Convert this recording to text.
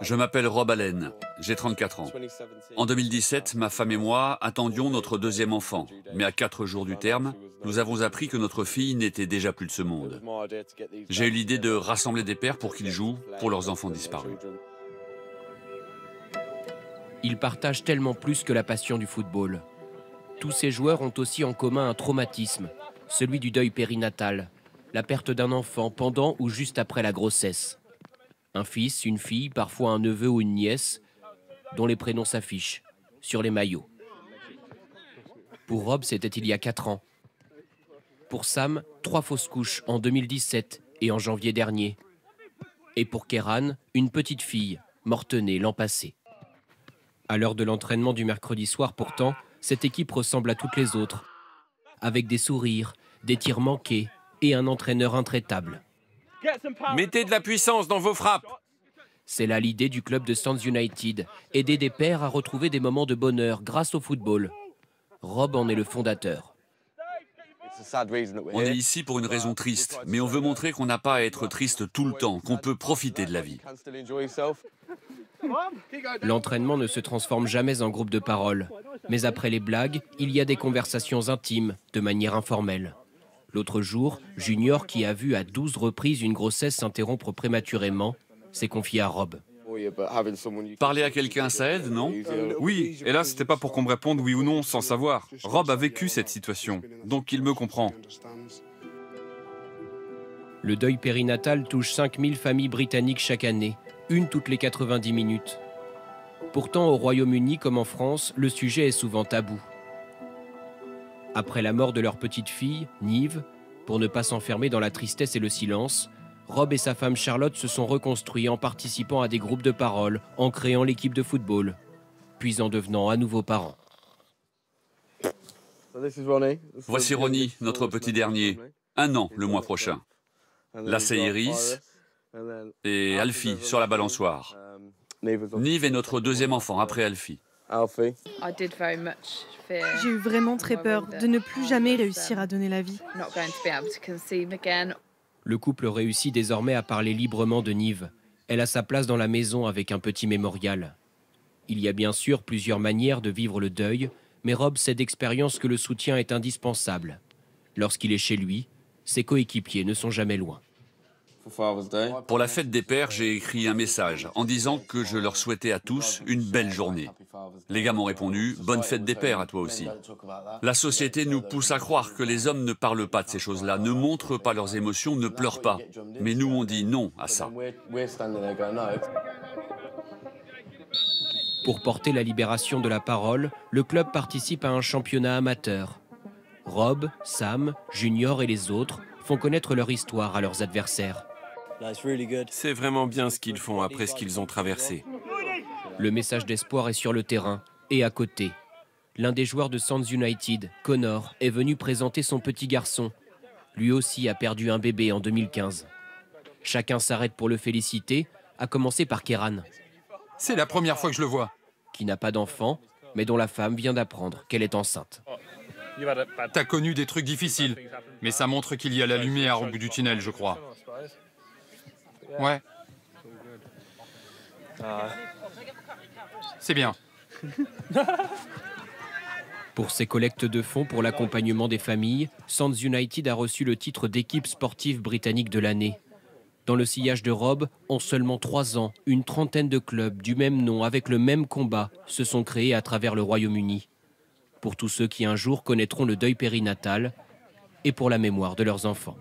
Je m'appelle Rob Allen, j'ai 34 ans. En 2017, ma femme et moi attendions notre deuxième enfant, mais à 4 jours du terme, nous avons appris que notre fille n'était déjà plus de ce monde. J'ai eu l'idée de rassembler des pères pour qu'ils jouent pour leurs enfants disparus. Ils partagent tellement plus que la passion du football. Tous ces joueurs ont aussi en commun un traumatisme, celui du deuil périnatal, la perte d'un enfant pendant ou juste après la grossesse. Un fils, une fille, parfois un neveu ou une nièce, dont les prénoms s'affichent sur les maillots. Pour Rob, c'était il y a 4 ans. Pour Sam, 3 fausses couches en 2017 et en janvier dernier. Et pour Kéran, une petite fille, morte-née l'an passé. À l'heure de l'entraînement du mercredi soir, pourtant, cette équipe ressemble à toutes les autres, avec des sourires, des tirs manqués et un entraîneur intraitable. Mettez de la puissance dans vos frappes. C'est là l'idée du club de Sands United, aider des pères à retrouver des moments de bonheur grâce au football. Rob en est le fondateur. On est ici pour une raison triste, mais on veut montrer qu'on n'a pas à être triste tout le temps, qu'on peut profiter de la vie. L'entraînement ne se transforme jamais en groupe de parole. Mais après les blagues, il y a des conversations intimes, de manière informelle. L'autre jour, Junior, qui a vu à 12 reprises une grossesse s'interrompre prématurément, s'est confié à Rob. Parler à quelqu'un, ça aide, non? Oui, et là, c'était pas pour qu'on me réponde oui ou non sans savoir. Rob a vécu cette situation, donc il me comprend. Le deuil périnatal touche 5000 familles britanniques chaque année, une toutes les 90 minutes. Pourtant, au Royaume-Uni comme en France, le sujet est souvent tabou. Après la mort de leur petite fille, Nive, pour ne pas s'enfermer dans la tristesse et le silence, Rob et sa femme Charlotte se sont reconstruits en participant à des groupes de parole, en créant l'équipe de football, puis en devenant à nouveau parents. Voici Ronnie, notre petit dernier. 1 an le mois prochain. Là, c'est Iris et Alfie sur la balançoire. Nive est notre deuxième enfant après Alfie. J'ai eu vraiment très peur de ne plus jamais réussir à donner la vie. Le couple réussit désormais à parler librement de Nive. Elle a sa place dans la maison avec un petit mémorial. Il y a bien sûr plusieurs manières de vivre le deuil, mais Rob sait d'expérience que le soutien est indispensable. Lorsqu'il est chez lui, ses coéquipiers ne sont jamais loin. Pour la fête des pères, j'ai écrit un message en disant que je leur souhaitais à tous une belle journée. Les gars m'ont répondu « Bonne fête des pères à toi aussi ». La société nous pousse à croire que les hommes ne parlent pas de ces choses-là, ne montrent pas leurs émotions, ne pleurent pas. Mais nous, on dit non à ça. Pour porter la libération de la parole, le club participe à un championnat amateur. Rob, Sam, Junior et les autres font connaître leur histoire à leurs adversaires. C'est vraiment bien ce qu'ils font après ce qu'ils ont traversé. Le message d'espoir est sur le terrain et à côté. L'un des joueurs de Sands United, Connor, est venu présenter son petit garçon. Lui aussi a perdu un bébé en 2015. Chacun s'arrête pour le féliciter, à commencer par Kéran. C'est la première fois que je le vois. Qui n'a pas d'enfant, mais dont la femme vient d'apprendre qu'elle est enceinte. T'as connu des trucs difficiles, mais ça montre qu'il y a la lumière au bout du tunnel, je crois. Ouais. C'est bien. Pour ses collectes de fonds pour l'accompagnement des familles, Sands United a reçu le titre d'équipe sportive britannique de l'année. Dans le sillage de Rob, en seulement 3 ans, une trentaine de clubs du même nom avec le même combat se sont créés à travers le Royaume-Uni. Pour tous ceux qui un jour connaîtront le deuil périnatal et pour la mémoire de leurs enfants.